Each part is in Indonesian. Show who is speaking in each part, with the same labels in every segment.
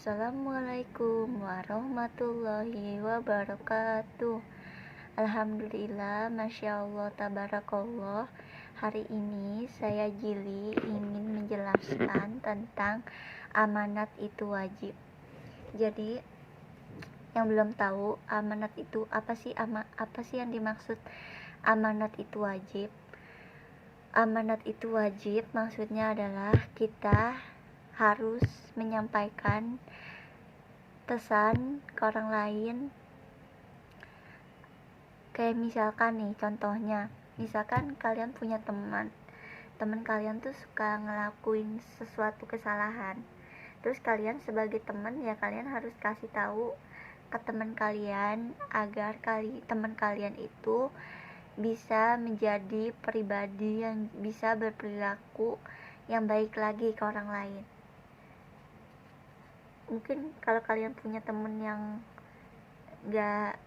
Speaker 1: Assalamualaikum warahmatullahi wabarakatuh. Alhamdulillah, Masya Allah, Tabarakallah. Hari ini saya Jili ingin menjelaskan tentang amanat itu wajib. Jadi yang belum tahu amanat itu apa sih, apa sih yang dimaksud amanat itu wajib? Amanat itu wajib maksudnya adalah kita harus menyampaikan pesan ke orang lain. Kayak misalkan nih, contohnya misalkan kalian punya teman kalian tuh suka ngelakuin sesuatu kesalahan, terus kalian sebagai teman ya kalian harus kasih tahu ke teman kalian agar teman kalian itu bisa menjadi pribadi yang bisa berperilaku yang baik lagi ke orang lain. Mungkin kalau kalian punya temen yang gak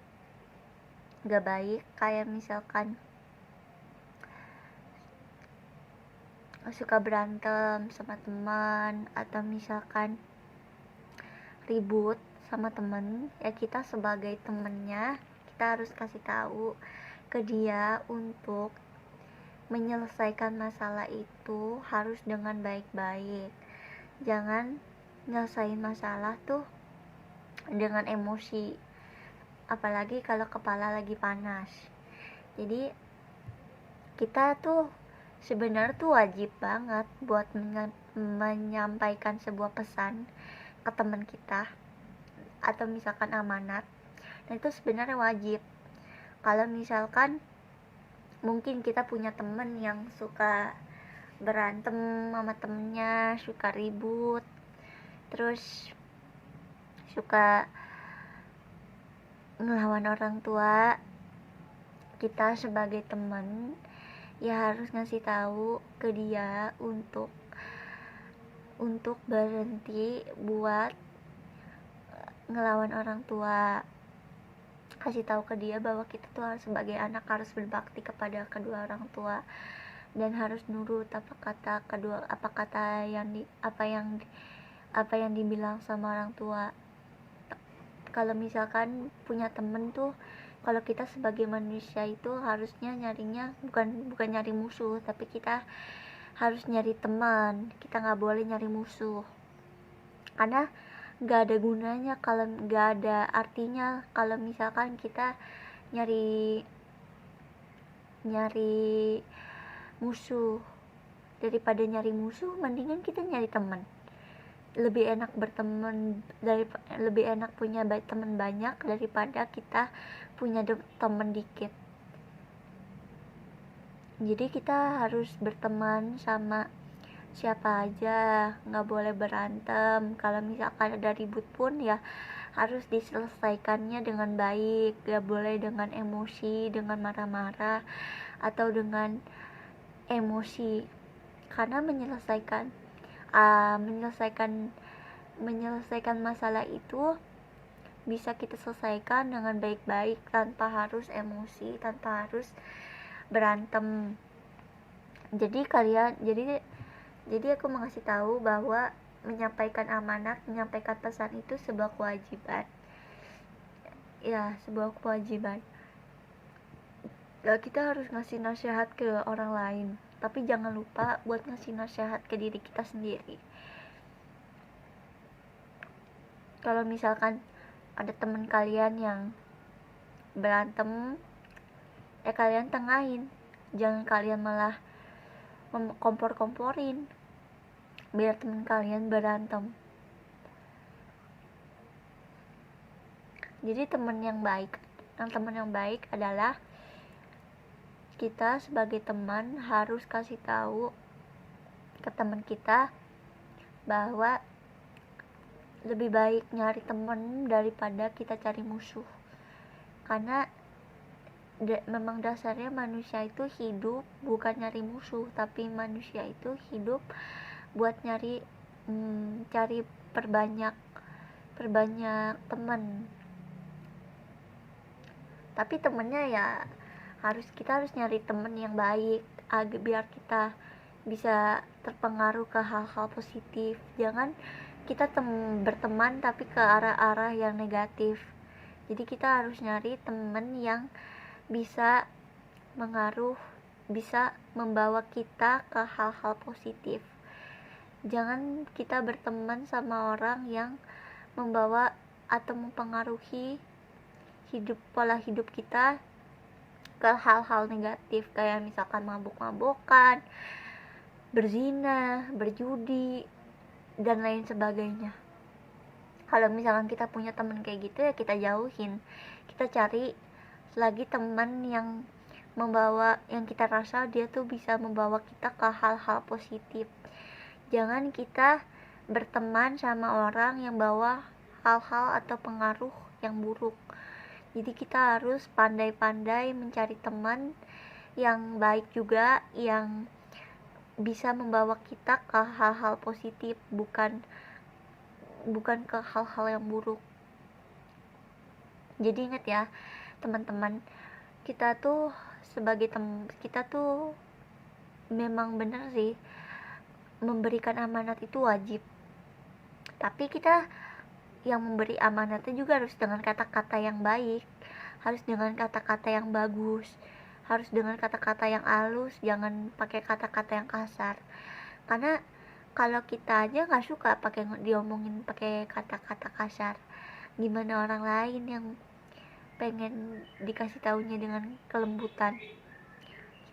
Speaker 1: baik, kayak misalkan suka berantem sama teman, atau misalkan ribut sama temen, ya kita sebagai temennya kita harus kasih tahu ke dia untuk menyelesaikan masalah itu harus dengan baik-baik. Jangan nyelesain masalah tuh dengan emosi, apalagi kalau kepala lagi panas. Jadi kita tuh sebenarnya tuh wajib banget buat menyampaikan sebuah pesan ke teman kita atau misalkan amanat. Dan itu sebenarnya wajib. Kalau misalkan mungkin kita punya temen yang suka berantem sama temennya, suka ribut, terus suka ngelawan orang tua, kita sebagai teman ya harus ngasih tahu ke dia untuk berhenti buat ngelawan orang tua. Kasih tahu ke dia bahwa kita tuh harus sebagai anak harus berbakti kepada kedua orang tua dan harus nurut apa yang dibilang sama orang tua. Kalau misalkan punya temen tuh, kalau kita sebagai manusia itu harusnya nyarinya bukan nyari musuh, tapi kita harus nyari teman. Kita nggak boleh nyari musuh, karena nggak ada gunanya, kalau nggak ada artinya kalau misalkan kita nyari musuh. Daripada nyari musuh, mendingan kita nyari teman. Lebih enak punya teman banyak daripada kita punya teman dikit. Jadi kita harus berteman sama siapa aja, nggak boleh berantem. Kalau misalkan ada ribut pun ya harus diselesaikannya dengan baik, nggak boleh dengan emosi, dengan marah-marah atau dengan emosi. Karena menyelesaikan masalah itu bisa kita selesaikan dengan baik-baik tanpa harus emosi, tanpa harus berantem. Jadi aku mau ngasih tahu bahwa menyampaikan amanat, menyampaikan pesan itu sebuah kewajiban. Ya, sebuah kewajiban. Kita harus ngasih nasihat ke orang lain, tapi jangan lupa buat ngasih nasihat ke diri kita sendiri. Kalau misalkan ada teman kalian yang berantem, ya kalian tengahin. Jangan kalian malah kompor-komporin biar teman kalian berantem. Jadi teman yang baik adalah kita sebagai teman harus kasih tahu ke teman kita bahwa lebih baik nyari teman daripada kita cari musuh. Karena memang dasarnya manusia itu hidup bukan nyari musuh, tapi manusia itu hidup buat cari perbanyak teman. Tapi temennya ya kita harus nyari temen yang baik biar kita bisa terpengaruh ke hal-hal positif. Jangan kita berteman tapi ke arah-arah yang negatif. Jadi kita harus nyari temen yang bisa bisa membawa kita ke hal-hal positif. Jangan kita berteman sama orang yang membawa atau mempengaruhi pola hidup kita ke hal-hal negatif, kayak misalkan mabuk-mabukan, berzina, berjudi, dan lain sebagainya. Kalau misalkan kita punya teman kayak gitu, ya kita jauhin. Kita cari lagi teman yang kita rasa dia tuh bisa membawa kita ke hal-hal positif. Jangan kita berteman sama orang yang bawa hal-hal atau pengaruh yang buruk. Jadi kita harus pandai-pandai mencari teman yang baik juga, yang bisa membawa kita ke hal-hal positif, bukan ke hal-hal yang buruk. Jadi ingat ya teman-teman, kita tuh memang benar sih, memberikan amanat itu wajib, tapi kita yang memberi amanatnya juga harus dengan kata-kata yang baik, harus dengan kata-kata yang bagus, harus dengan kata-kata yang halus, jangan pakai kata-kata yang kasar. Karena kalau kita aja nggak suka diomongin pakai kata-kata kasar, gimana orang lain yang pengen dikasih taunya dengan kelembutan.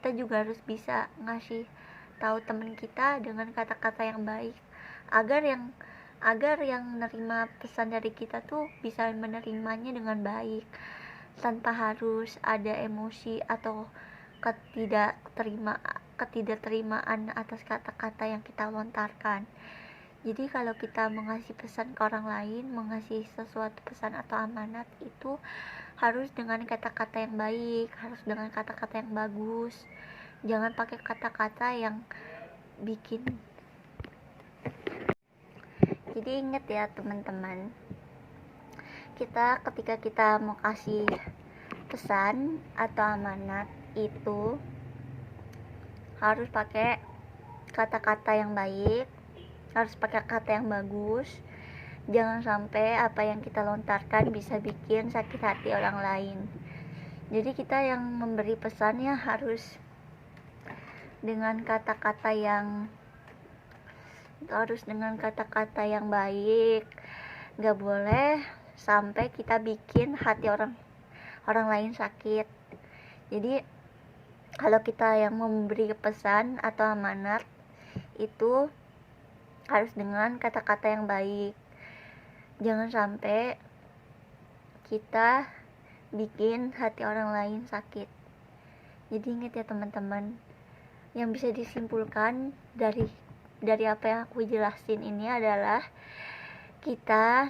Speaker 1: Kita juga harus bisa ngasih tahu teman kita dengan kata-kata yang baik, agar yang nerima pesan dari kita tuh bisa menerimanya dengan baik, tanpa harus ada emosi atau ketidakterimaan atas kata-kata yang kita lontarkan. Jadi kalau kita mengasih pesan ke orang lain, mengasih sesuatu pesan atau amanat, itu harus dengan kata-kata yang baik, harus dengan kata-kata yang bagus. Jangan pakai kata-kata yang bikin. Jadi ingat ya teman-teman, ketika kita mau kasih pesan atau amanat itu harus pakai kata-kata yang baik, harus pakai kata yang bagus. Jangan sampai apa yang kita lontarkan bisa bikin sakit hati orang lain. Jadi kita yang memberi pesannya harus dengan kata-kata yang baik. Gak boleh sampai kita bikin hati orang lain sakit. Jadi kalau kita yang memberi pesan atau amanat itu harus dengan kata-kata yang baik. Jangan sampai kita bikin hati orang lain sakit. Jadi ingat ya teman-teman, yang bisa disimpulkan dari apa yang aku jelasin ini adalah kita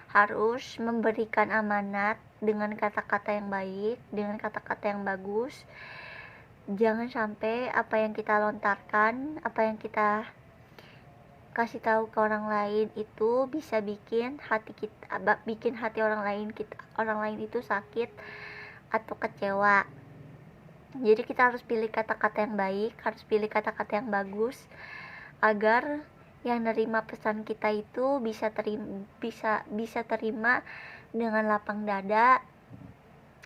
Speaker 1: harus memberikan amanat dengan kata-kata yang baik, dengan kata-kata yang bagus. Jangan sampai apa yang kita lontarkan, apa yang kita kasih tahu ke orang lain itu bisa bikin hati orang lain itu sakit atau kecewa. Jadi kita harus pilih kata-kata yang baik, harus pilih kata-kata yang bagus, agar yang nerima pesan kita itu bisa terima dengan lapang dada,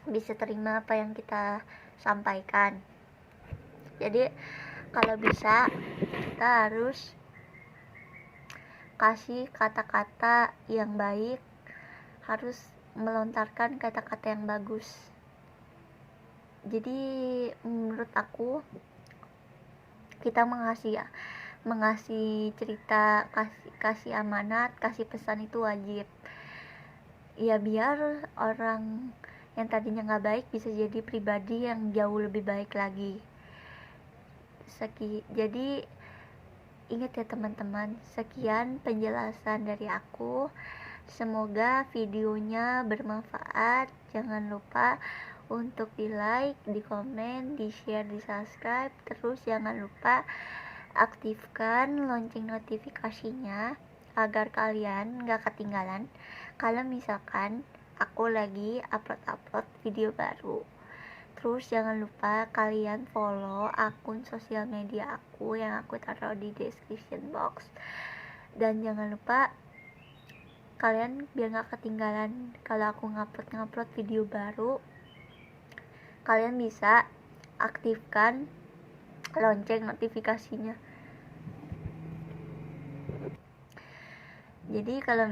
Speaker 1: bisa terima apa yang kita sampaikan. Jadi kalau bisa kita harus kasih kata-kata yang baik, harus melontarkan kata-kata yang bagus. Jadi menurut aku kita mengasih cerita, kasih amanat, kasih pesan itu wajib. Ya biar orang yang tadinya nggak baik bisa jadi pribadi yang jauh lebih baik lagi. Jadi ingat ya teman-teman, sekian penjelasan dari aku. Semoga videonya bermanfaat. Jangan lupa untuk di like, di komen, di share, di subscribe. Terus jangan lupa aktifkan lonceng notifikasinya agar kalian gak ketinggalan kalau misalkan aku lagi upload video baru. Terus Terus jangan lupa kalian follow akun sosial media aku yang aku taruh di description box. Dan jangan lupa kalian biar gak ketinggalan kalau aku ngupload video baru, kalian bisa aktifkan lonceng notifikasinya. Jadi kalau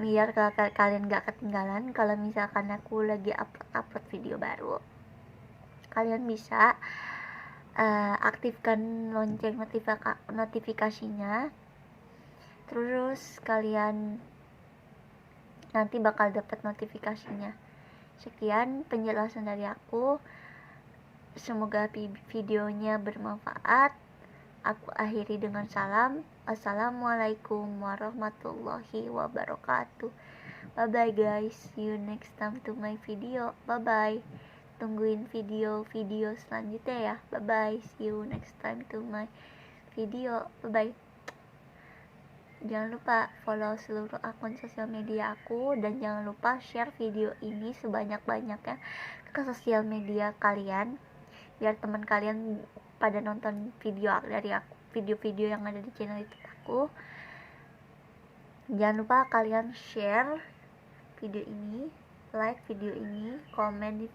Speaker 1: kalian gak ketinggalan kalau misalkan aku lagi upload video baru, kalian bisa aktifkan lonceng notifikasinya. Terus kalian nanti bakal dapat notifikasinya. Sekian penjelasan dari aku. Semoga videonya bermanfaat. Aku akhiri dengan salam. Assalamualaikum warahmatullahi wabarakatuh. Bye bye guys. See you next time to my video. Bye bye. Tungguin video selanjutnya ya. Bye bye. See you next time to my video. Bye bye. Jangan lupa follow seluruh akun sosial media aku, dan jangan lupa share video ini sebanyak-banyaknya ke sosial media kalian biar teman kalian pada nonton video dari aku, video-video yang ada di channel YouTube aku. Jangan lupa kalian share video ini, like video ini, komen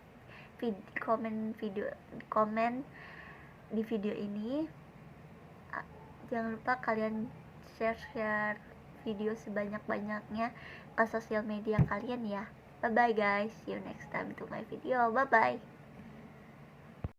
Speaker 1: di video ini. Jangan lupa kalian share video sebanyak-banyaknya ke sosial media kalian ya. Bye bye guys, see you next time to my video. Bye bye.